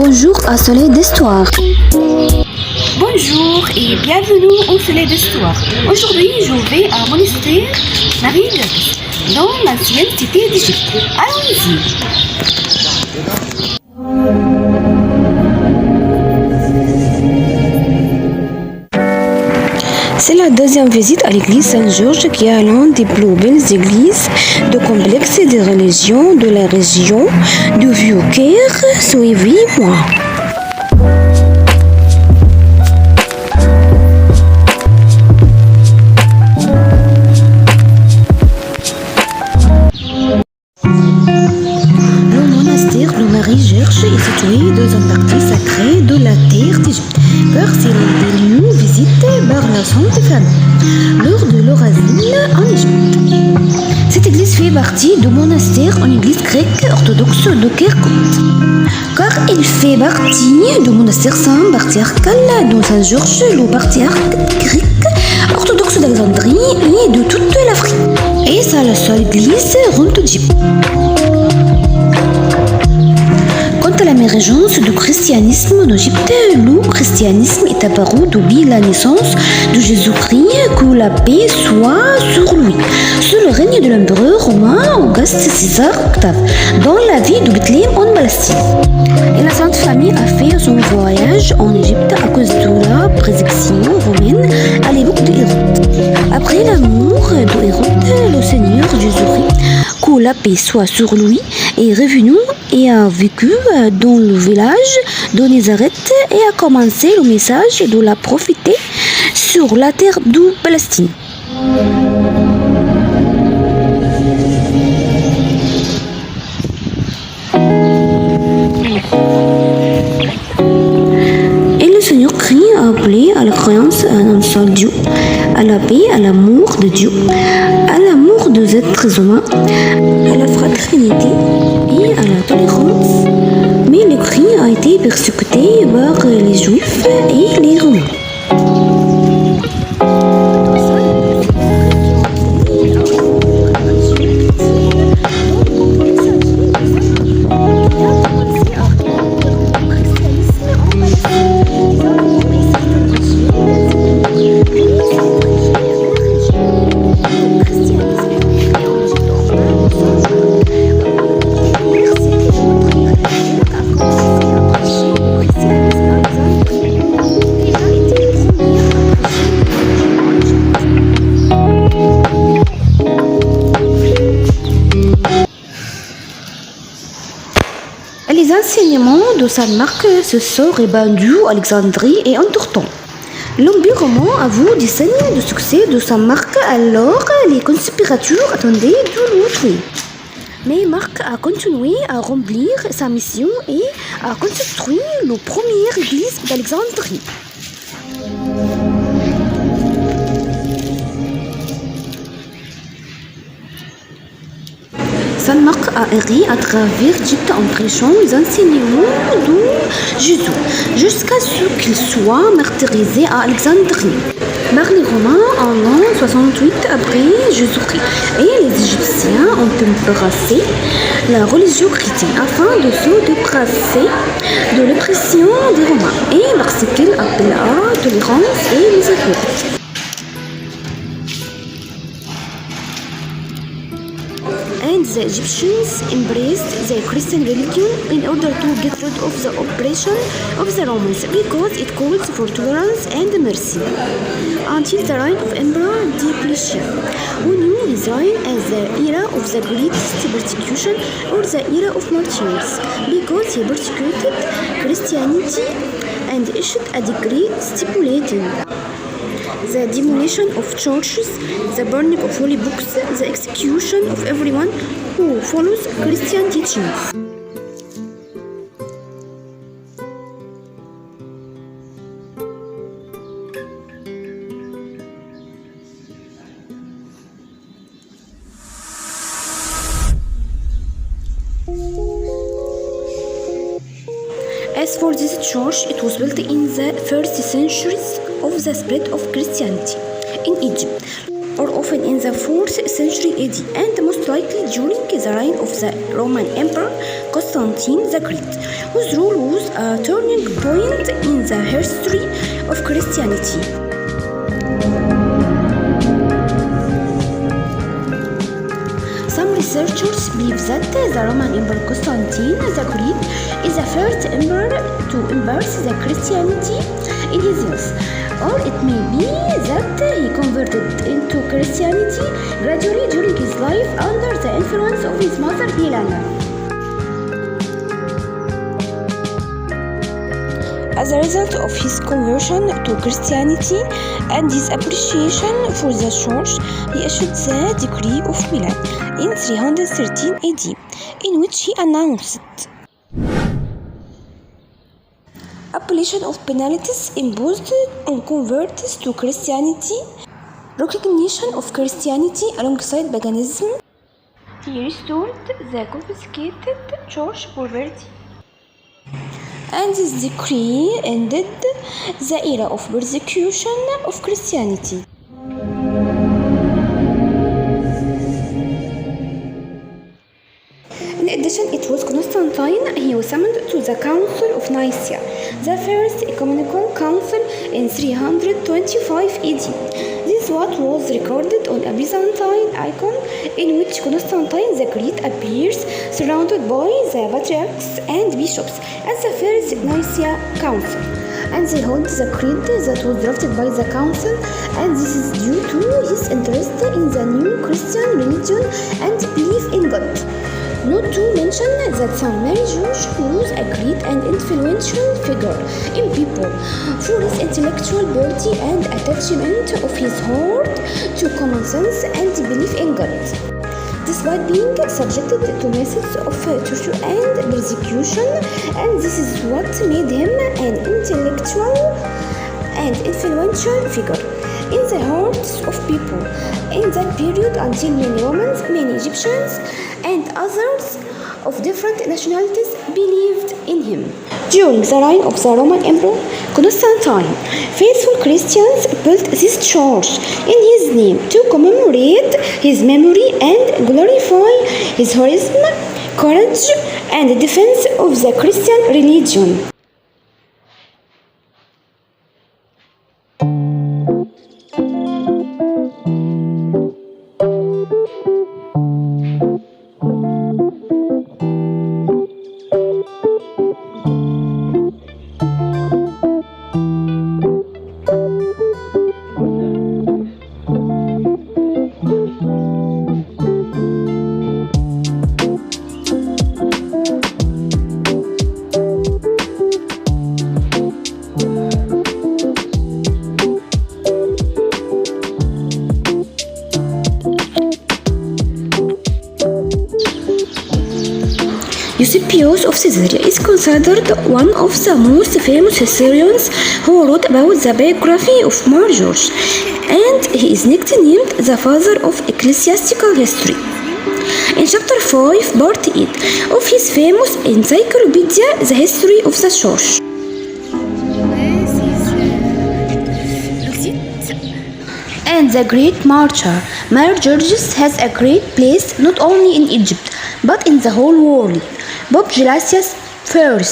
Bonjour à Soleil d'Histoire. Bonjour et bienvenue au Soleil d'Histoire. Aujourd'hui, je vais à monastère Marie-Grèce, dans l'ancienne cité d'Égypte. Allons-y. C'est la deuxième visite à l'église Saint-Georges qui est l'une des plus belles églises de complexe des religions de la région du Vieux-Caire. Suivez-moi. Le monastère de Marie-Gerche est situé dans un partie sacrée de la terre d'Égypte, car c'est l'un des lieux visités par la Sainte Famille lors de leur asile en Égypte. Cette église fait partie du monastère en église grecque orthodoxe de Kirkouk, car elle fait partie du monastère Saint-Patriarcal de Saint-Georges, le patriarche grec orthodoxe d'Alexandrie et de toute l'Afrique. Et c'est la seule église ronde d'Égypte. Quant à l'émergence du christianisme en Égypte, le christianisme est apparu depuis la naissance de Jésus-Christ, que la paix soit sur lui, sous le règne de l'empereur romain Auguste César Octave, dans la ville de Bethléem en Palestine. Et la Sainte Famille a fait son voyage en Égypte à cause de la présélection romaine à l'époque d'Hérode. Après la mort de Hérode, le Seigneur Jésus-Christ, que la paix soit sur lui, est revenu et a vécu dans le village de Nazareth et a commencé le message de la prophétie sur la terre de Palestine. Et le Seigneur Christ a appelé à la croyance à un seul Dieu, à la paix, à l'amour de Dieu, à l'amour des êtres humains, à la fraternité et à la tolérance. Mais le Christ a été persécuté par les Juifs et les Romains. Les enseignements de Saint Marc se sont répandus à Alexandrie et en Turquie. L'Empire romain avoue des signes de succès de Saint Marc, alors les conspirateurs attendaient de le tuer. Mais Marc a continué à remplir sa mission et a construit la première église d'Alexandrie. Saint Marc a erré à travers l'Égypte en prêchant les enseignements de Jésus, jusqu'à ce qu'il soit martyrisé à Alexandrie par les Romains en l'an 68 après Jésus-Christ. Et les Égyptiens ont embrassé la religion chrétienne afin de se débarrasser de l'oppression des Romains et parce qu'ils appellent à tolérance et miséricorde. And the Egyptians embraced the Christian religion in order to get rid of the oppression of the Romans because it calls for tolerance and mercy. Until the reign of Emperor Diocletian, who knew his reign as the era of the greatest persecution or the era of martyrs, because he persecuted Christianity and issued a decree stipulating the demolition of churches, the burning of holy books, the execution of everyone who follows Christian teachings. As for this church, it was built in the first centuries of the spread of Christianity in Egypt. or often in the 4th century AD, and most likely during the reign of the Roman Emperor Constantine the Great, whose rule was a turning point in the history of Christianity. Some researchers believe that the Roman Emperor Constantine the Great is the first emperor to embrace the Christianity in his youth, or it may be that he converted into Christianity gradually during his life under the influence of his mother Helena. As a result of his conversion to Christianity and his appreciation for the church, he issued the Decree of Milan in 313 AD, in which he announced abolition of penalties imposed on converts to Christianity, recognition of Christianity alongside paganism. He restored the confiscated church property, and this decree ended the era of persecution of Christianity. In addition, it was Constantine who was summoned to the Council of Nicaea, the first ecumenical council in 325 AD. This is what was recorded on a Byzantine icon in which Constantine the Great appears surrounded by the patriarchs and bishops at the first Nicaea Council. And they hold the creed that was drafted by the council, and this is due to his interest in the new Christian religion and belief in God. Not to mention that Saint Mary George was a great and influential figure in people for his intellectual beauty and attachment of his heart to common sense and belief in God, despite being subjected to methods of torture and persecution, and this is what made him an intellectual and influential figure in the hearts of people in that period until many Romans, many Egyptians, and others of different nationalities believed in him. During the reign of the Roman Emperor Constantine, faithful Christians built this church in his name to commemorate his memory and glorify his heroism, courage, and defense of the Christian religion. Eusebius of Caesarea is considered one of the most famous historians who wrote about the biography of Martyrs, and he is nicknamed the father of ecclesiastical history. In chapter 5, part 8 of his famous encyclopedia, The History of the Church, and the great martyr Mary Georges has a great place not only in Egypt but in the whole world. Pope Gelasius I,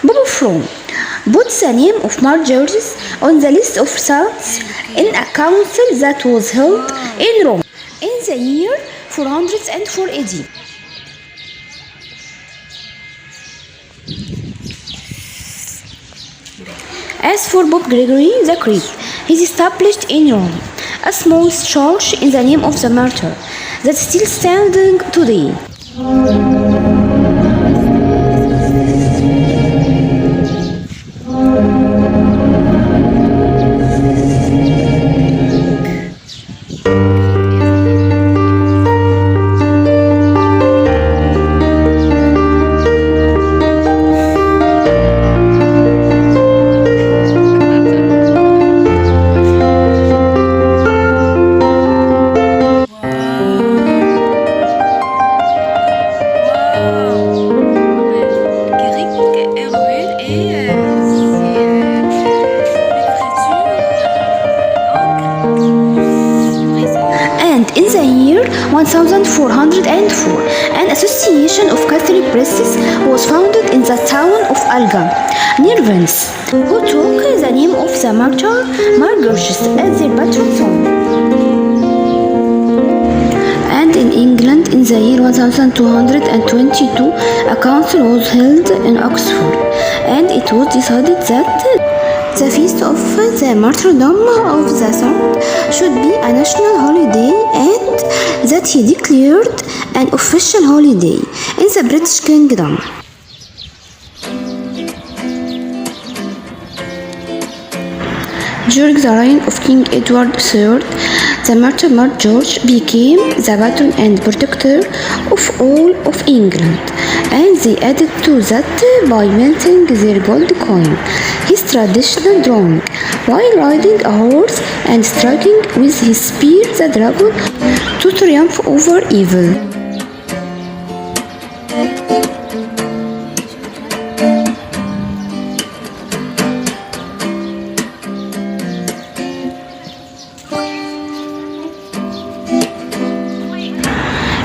Pope of Rome, put the name of Mary Georges on the list of saints in a council that was held in Rome in the year 404 AD. As for Pope Gregory the Great, he established in Rome a small church in the name of the martyr that is still standing today. 1404, an association of Catholic priests was founded in the town of Alga, near Venice, who took the name of the martyr Margurus as their patron saint. And in England, in the year 1222, a council was held in Oxford, and it was decided that the feast of the martyrdom of the saint should be a national holiday, and that he declared an official holiday in the British Kingdom. During the reign of King Edward III, the martyr George became the patron and protector of all of England, and they added to that by minting their gold coin, his traditional drawing, while riding a horse and striking with his spear the dragon to triumph over evil.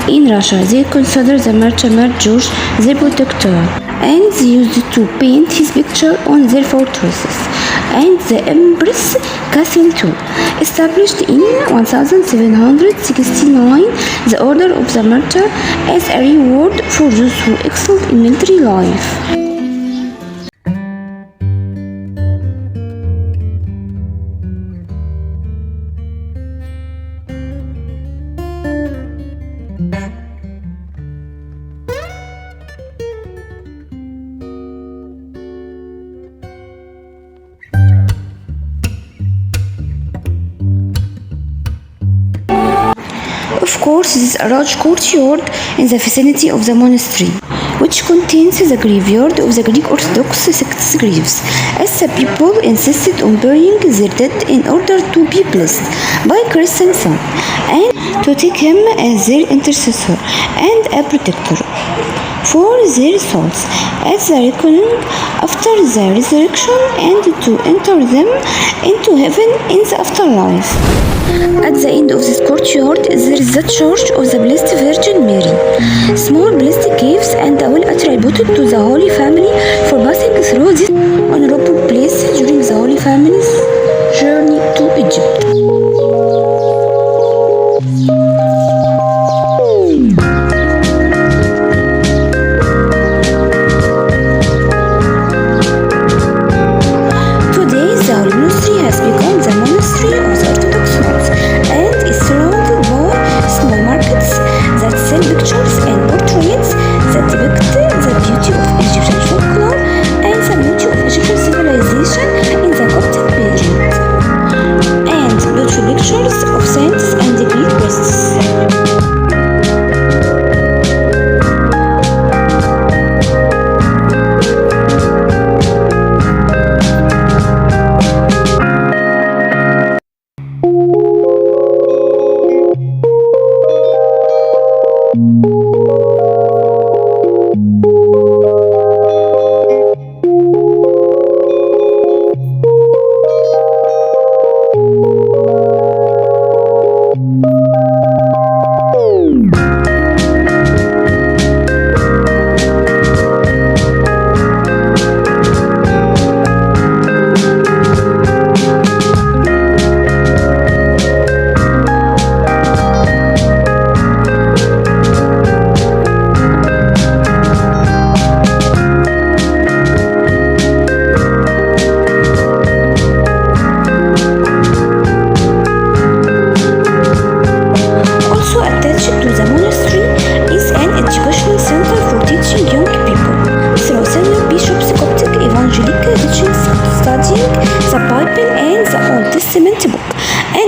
In Russia, they consider the martyr George their protector, and they used to paint his picture on their fortresses. And the Empress Catherine II established in 1769 the Order of the Martyr as a reward for those who excelled in military life. Of course, there is a large courtyard in the vicinity of the monastery, which contains the graveyard of the Greek Orthodox sect's graves, as the people insisted on burying their dead in order to be blessed by Christ's Son, and to take him as their intercessor and a protector for their souls at the reckoning after the resurrection, and to enter them into heaven in the afterlife. At the end of this courtyard, there is the Church of the Blessed Virgin Mary, small blessed caves, and a well attributed to the Holy Family for passing through this honorable place during the Holy Family's journey to Egypt. Today, the Holy Monastery has become the monastery of the Orthodox nuns, and is surrounded by small markets that sell pictures and portraits that depict the beauty of Egyptian folklore and the beauty of Egyptian civilization in the Coptic period, and beautiful pictures of saints and Greek priests.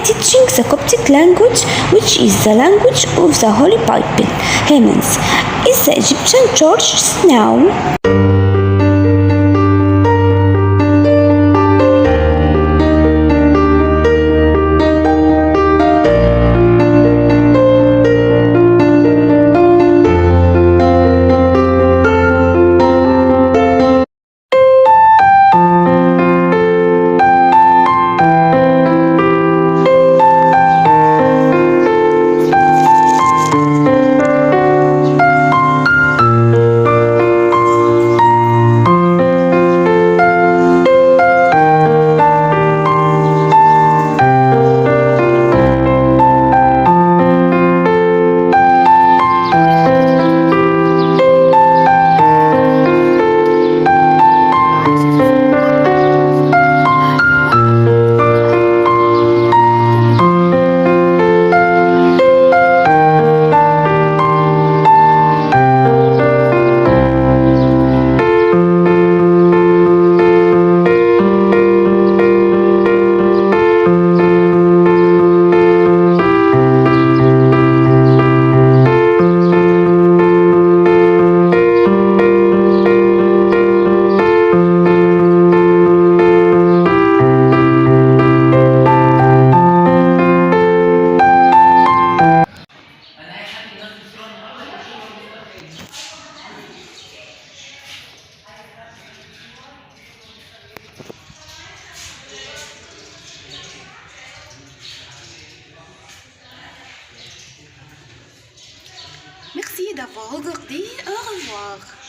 Teaching the Coptic language, which is the language of the Holy Bible, hymns, is the Egyptian church now. d'avoir regardé. Au revoir.